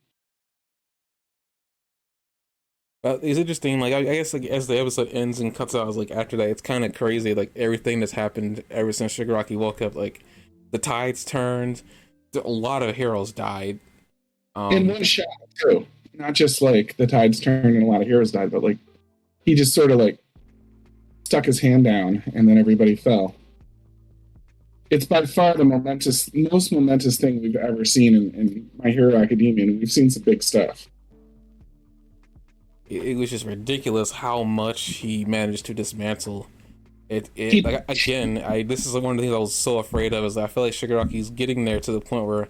It's interesting. Like I guess like as the episode ends and cuts out, I was like after that, it's kind of crazy. Like everything that's happened ever since Shigaraki woke up, like the tides turned, a lot of heroes died. In one shot too. Not just like the tides turned and a lot of heroes died, but like he just sort of like stuck his hand down and then everybody fell. It's by far the most momentous thing we've ever seen in My Hero Academia, and we've seen some big stuff. It was just ridiculous how much he managed to dismantle it. He, Like again, this is one of the things I was so afraid of, is that I feel like Shigaraki's getting there to the point where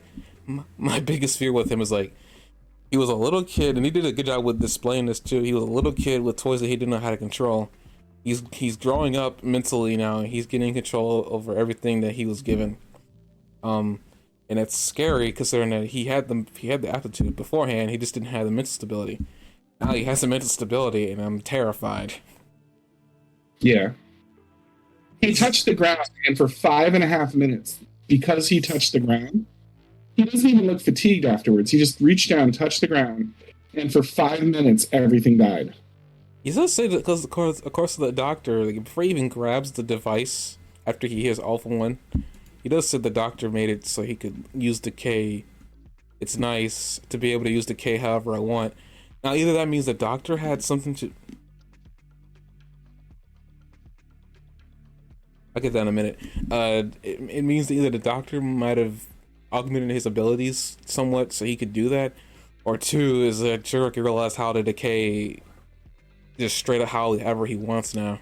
my biggest fear with him is like he was a little kid, and he did a good job with displaying this too. He was a little kid with toys that he didn't know how to control. He's growing up mentally now, and he's getting control over everything that he was given. Um, and it's scary considering that he had the aptitude beforehand. He just didn't have the mental stability. Now he has the mental stability, and I'm terrified. yeah. He touched the ground and for 5.5 minutes because he touched the ground, he doesn't even look fatigued afterwards. He just reached down, touched the ground, and for 5 minutes, everything died. He does say that because, of course, the doctor, like, before he even grabs the device after he hears Alpha 1, he does say the doctor made it so he could use decay. It's nice to be able to use decay however I want. Now, either that means the doctor had something to... I'll get that in a minute. It means that either the doctor might have augmented his abilities somewhat so he could do that, or two, is that Cherokee realized how to decay just straight up however he wants now.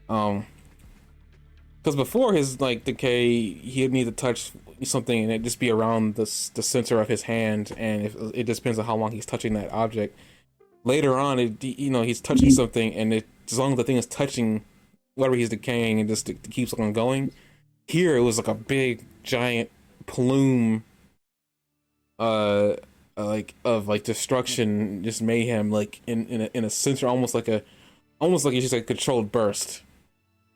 Because before his decay, he'd need to touch something and it just be around the center of his hand, and if it just depends on how long he's touching that object. Later on, he's touching something, and as long as the thing is touching whatever he's decaying, and just keeps on going. Here, it was like a big giant plume, of destruction, just mayhem, like in a center, almost like it's just a controlled burst.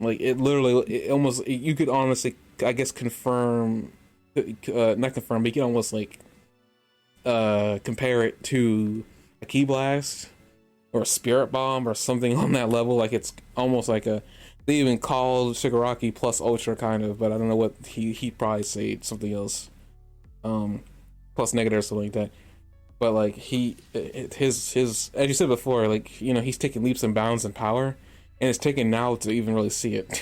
Like it literally, you could honestly, I guess, confirm, not confirm, but you can almost compare it to a key blast or a spirit bomb or something on that level. Like it's almost like they even called Shigaraki plus Ultra kind of, but I don't know what he'd probably say something else, plus negative or something like that. But like his as you said before, he's taking leaps and bounds in power, and it's taken now to even really see it.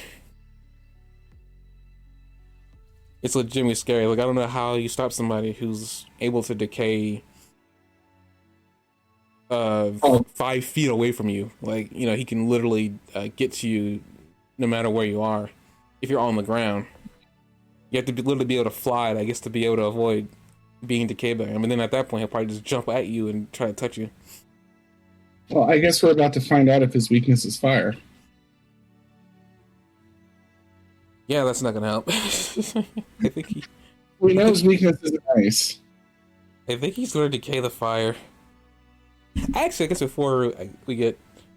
It's legitimately scary. Like I don't know how you stop somebody who's able to decay 5 feet away from you. Like, he can literally get to you no matter where you are. If you're on the ground, you have to literally be able to fly, I guess, to be able to avoid being decayed by him. And then at that point, he'll probably just jump at you and try to touch you. Well, I guess we're about to find out if his weakness is fire. Yeah, that's not gonna help. I think we know his weakness is ice. I think he's gonna decay the fire. Actually, I guess before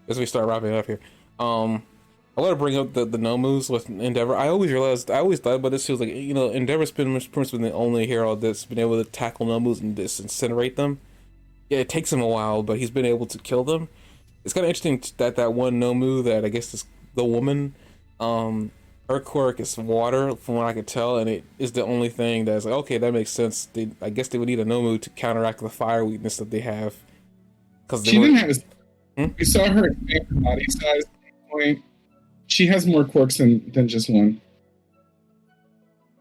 as we start wrapping up here, I want to bring up the no moves with Endeavor. I always thought about this. It was like, Endeavor's been the only hero that's been able to tackle no moves and just incinerate them. Yeah, it takes him a while, but he's been able to kill them. It's kind of interesting that one no move that I guess is the woman, her quirk is water, from what I could tell, and it is the only thing that's like, okay, that makes sense. I guess they would need a no move to counteract the fire weakness that they have. Because she didn't have. We saw her expand her body size at one point. She has more quirks than just one.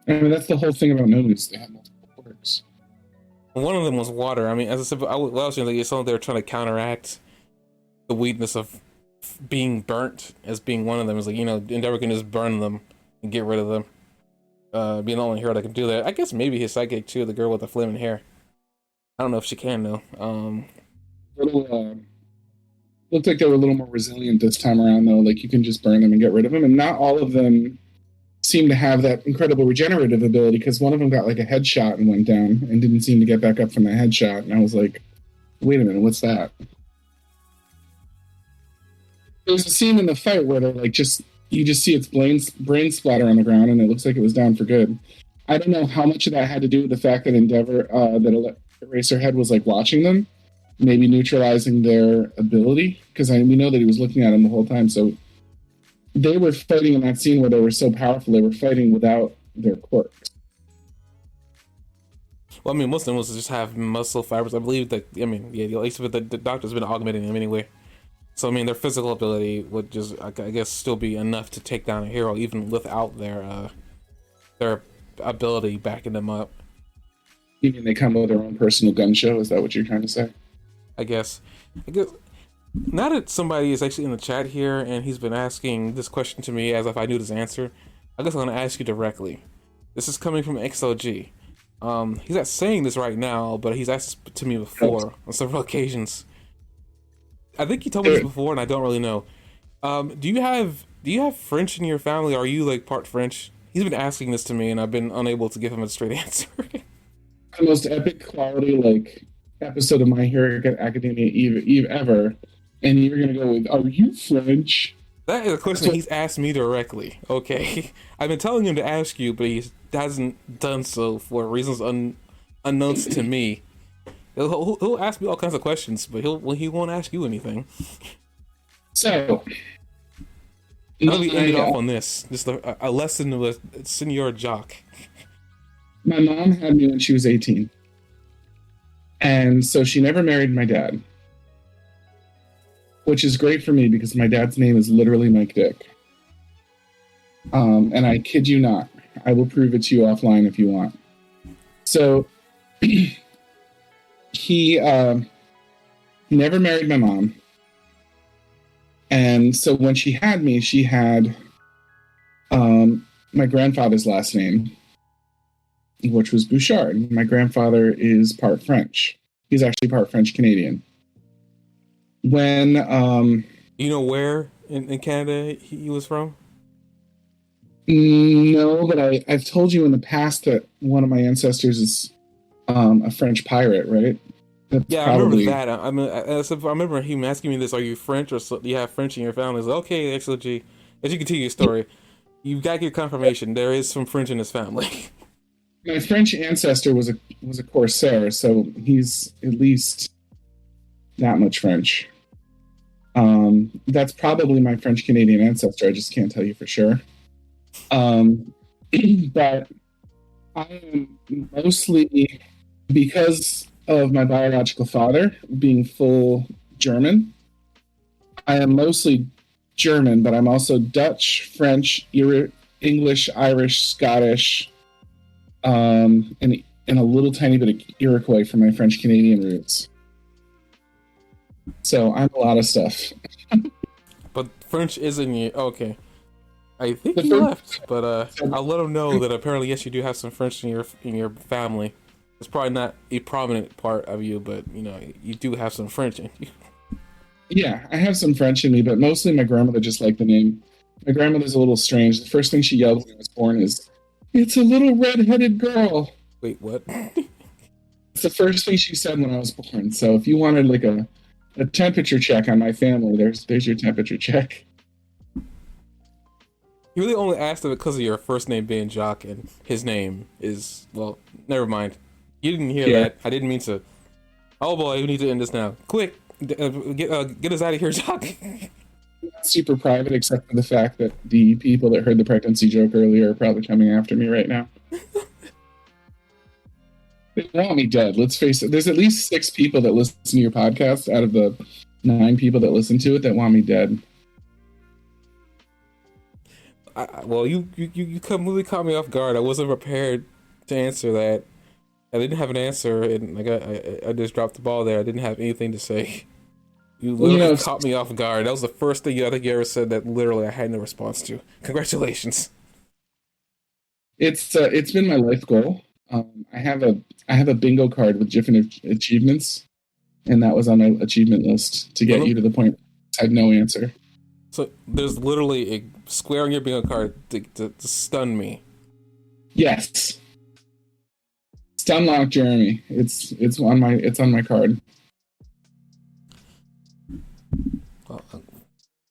I mean, that's the whole thing about no moves. They have multiple quirks. One of them was water. I mean, as I said, I was saying, it's something they were trying to counteract the weakness of being burnt as being one of them. Is like, Endeavor can just burn them and get rid of them. Being the only hero that can do that. I guess maybe his sidekick too, the girl with the flaming hair. I don't know if she can though. Looked like they were a little more resilient this time around, though. Like, you can just burn them and get rid of them. And not all of them seem to have that incredible regenerative ability, because one of them got, like, a headshot and went down and didn't seem to get back up from that headshot. And I was like, wait a minute, what's that? There's a scene in the fight where they're, like, you just see its brain splatter on the ground, and it looks like it was down for good. I don't know how much of that had to do with the fact that that Eraserhead was, like, watching them. Maybe neutralizing their ability, because we know that he was looking at him the whole time. So they were fighting in that scene where they were so powerful, they were fighting without their quirks. Well, I mean, most of them just have muscle fibers. I believe that, at least the doctor's been augmenting them anyway. So, I mean, their physical ability would just, I guess, still be enough to take down a hero, even without their ability backing them up. You mean they come with their own personal gun show? Is that what you're trying to say? I guess now that somebody is actually in the chat here and he's been asking this question to me as if I knew this answer, I guess I'm going to ask you directly. This is coming from XLG. He's not saying this right now, but he's asked this to me before on several occasions. I think he told me this before, and I don't really know. Do you have French in your family? Are you like part French? He's been asking this to me, and I've been unable to give him a straight answer. The most epic quality episode of My Hero Academia Eve ever, and you're gonna go with, "Are you French?" That is a question that he's asked me directly. Okay, I've been telling him to ask you, but he hasn't done so for reasons unknown to me. He'll ask me all kinds of questions, but he won't ask you anything. So, How do we end it off on this? Just a lesson of a senior jock. my mom had me when she was 18. And so she never married my dad. Which is great for me because my dad's name is literally Mike Dick. And I kid you not. I will prove it to you offline if you want. So he never married my mom. And so when she had me, she had my grandfather's last name, which was Bouchard. My grandfather is part French. He's actually part French Canadian. When you know where in Canada he was from? No, but I've told you in the past that one of my ancestors is a French pirate, right? That's yeah, probably... I remember that. I remember him asking me this: "Are you French or do you have French in your family?" I was like, "Okay, Excellency." As you continue your story, you got to get confirmation. There is some French in his family. My French ancestor was a corsair, so he's at least that much French. That's probably my French Canadian ancestor. I just can't tell you for sure. But I am mostly, because of my biological father being full German, I am mostly German, but I'm also Dutch, French, English, Irish, Scottish, and a little tiny bit of Iroquois from my French Canadian roots. So I'm a lot of stuff. But French isn't you. Okay. I think he left, but I'll let him know that apparently, yes, you do have some French in your family. It's probably not a prominent part of you, but you know, you do have some French in you. Yeah, I have some French in me, but mostly my grandmother just liked the name. My grandmother's a little strange. The first thing she yelled when I was born is, "It's a little red-headed girl." Wait, what? It's the first thing she said when I was born. So if you wanted like a temperature check on my family, there's your temperature check. You really only asked it because of your first name being Jock, and his name is, well, never mind. You didn't hear that. I didn't mean to. Oh boy, we need to end this now. Quick, get us out of here, Jock. Not super private, except for the fact that the people that heard the pregnancy joke earlier are probably coming after me right now. They want me dead. Let's face it. There's at least 6 people that listen to your podcast out of the 9 people that listen to it that want me dead. Well, you completely caught me off guard. I wasn't prepared to answer that. I didn't have an answer, and I just dropped the ball there. I didn't have anything to say. You literally caught me off guard. That was the first thing I think you ever said that literally I had no response to. Congratulations. It's been my life goal. I have a bingo card with different achievements, and that was on my achievement list to get you to the point I had no answer. So there's literally a square on your bingo card to stun me. Yes. Stunlock Jeremy. It's on my card. Well,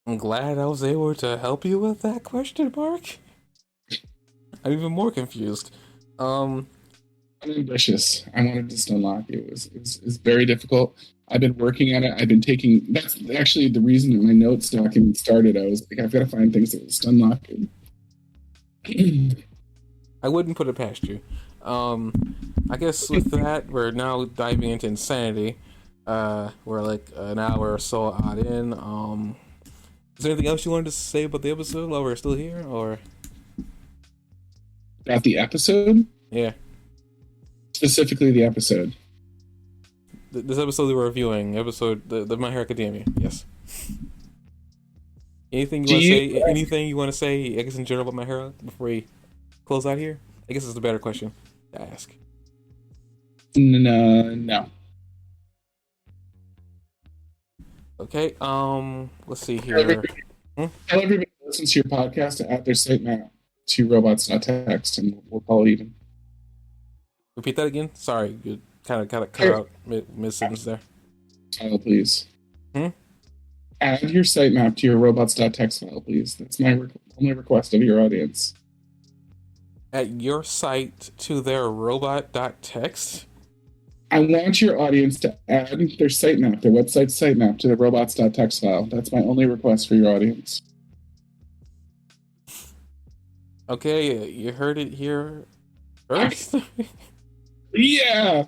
I'm glad I was able to help you with that question mark. I'm even more confused. I'm ambitious. I wanted to stunlock. It was very difficult. I've been working on it. I've been taking. That's actually the reason that my notes document started. I was like, I've got to find things that will stunlock. I wouldn't put it past you. I guess with that, we're now diving into insanity. We're like an hour or so odd in. Is there anything else you wanted to say about the episode while we're still here, or about the episode? Yeah. Specifically, the episode. This episode that we're reviewing, the My Hero Academia. Yes. Anything you want to say? Anything you want to say? I guess in general about My Hero before we close out here. I guess it's a better question to ask. No. Okay. Let's see here. Tell everybody who listens to your podcast to add their statement to robots.txt, and we'll call it even. Repeat that again. Sorry, you kind of cut out mid sentence there. Please. Add your sitemap to your robots.txt file, please. That's my only request of your audience. At your site to their robot.txt? I want your audience to add their sitemap, their website sitemap, to the robots.txt file. That's my only request for your audience. Okay, you heard it here first. Yeah.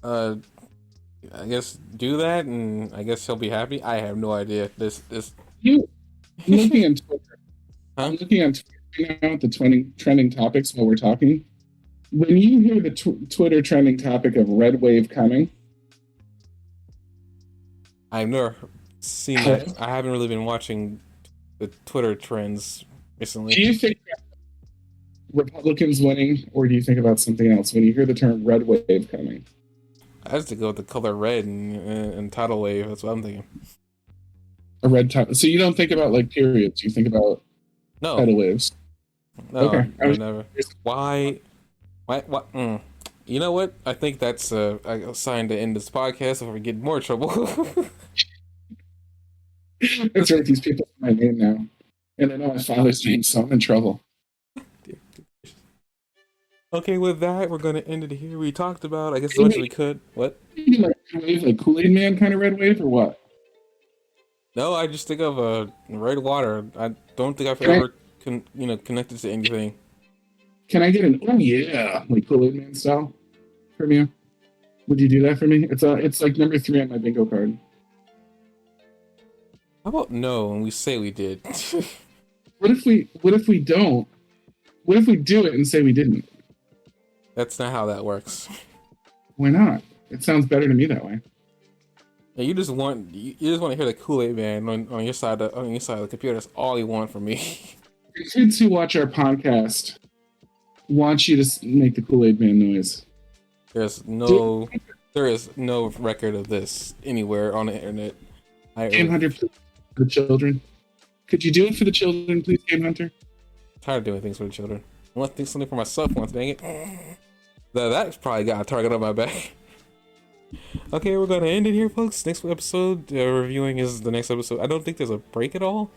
I guess do that, and I guess he'll be happy. I have no idea. This. You I'm looking on Twitter. Huh? I'm looking on Twitter now at the trending topics while we're talking. When you hear the Twitter trending topic of red wave coming, I've never seen that. I haven't really been watching the Twitter trends recently. do you think that Republicans winning, or do you think about something else when you hear the term red wave coming? I have to go with the color red and tidal wave. That's what I'm thinking. A red tidal. So you don't think about like periods. You think about tidal waves. No, okay. I never. Why? You know what? I think that's a sign to end this podcast before we get more trouble. That's right. These people have my name now, and I know my father's name, so I'm in trouble. Okay, with that, we're gonna end it here. We talked about, I guess, as much as we could. What? Like Kool-Aid Man kind of red wave, or what? No, I just think of red water. I don't think I've ever connected to anything. Can I get an oh yeah, like Kool-Aid Man style from you? Would you do that for me? It's like number 3 on my bingo card. How about no? And we say we did. What if we don't? What if we do it and say we didn't? That's not how that works. Why not? It sounds better to me that way. Yeah, you just want to hear the Kool-Aid Man on your side of the computer. That's all you want from me. The kids who watch our podcast want you to make the Kool-Aid Man noise. There is no record of this anywhere on the internet. Game Hunter, please, for the children. Could you do it for the children, please, Game Hunter? I'm tired of doing things for the children. I want to do something for myself once, dang it. That's probably got a target on my back. Okay, we're gonna end it here, folks. Next episode, reviewing is the next episode. I don't think there's a break at all.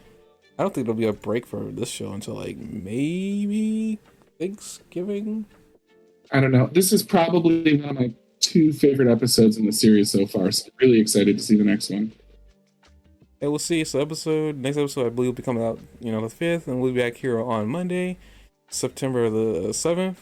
I don't think there'll be a break for this show until like maybe Thanksgiving. I don't know. This is probably one of my 2 favorite episodes in the series so far. So I'm really excited to see the next one. Hey, we'll see. So next episode, I believe will be coming out, the 5th, and we'll be back here on Monday, September the 7th.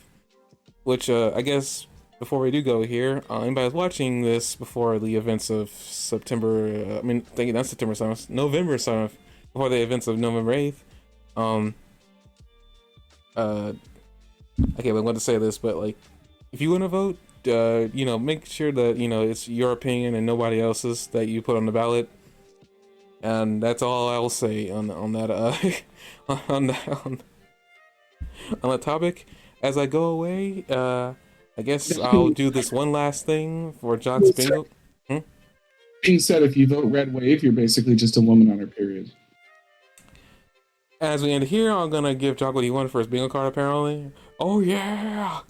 Which I guess before we do go here, anybody's watching this before the events of September. Not September 7th, November 7th, before the events of November 8th. Okay, I want to say this, but like, if you want to vote, make sure that it's your opinion and nobody else's that you put on the ballot. And that's all I will say on that on that topic. As I go away, I guess I'll do this one last thing for Jock's bingo. Being said, if you vote red wave, you're basically just a woman on her period. As we end here, I'm gonna give Jock what he wanted for his bingo card. Apparently, oh yeah.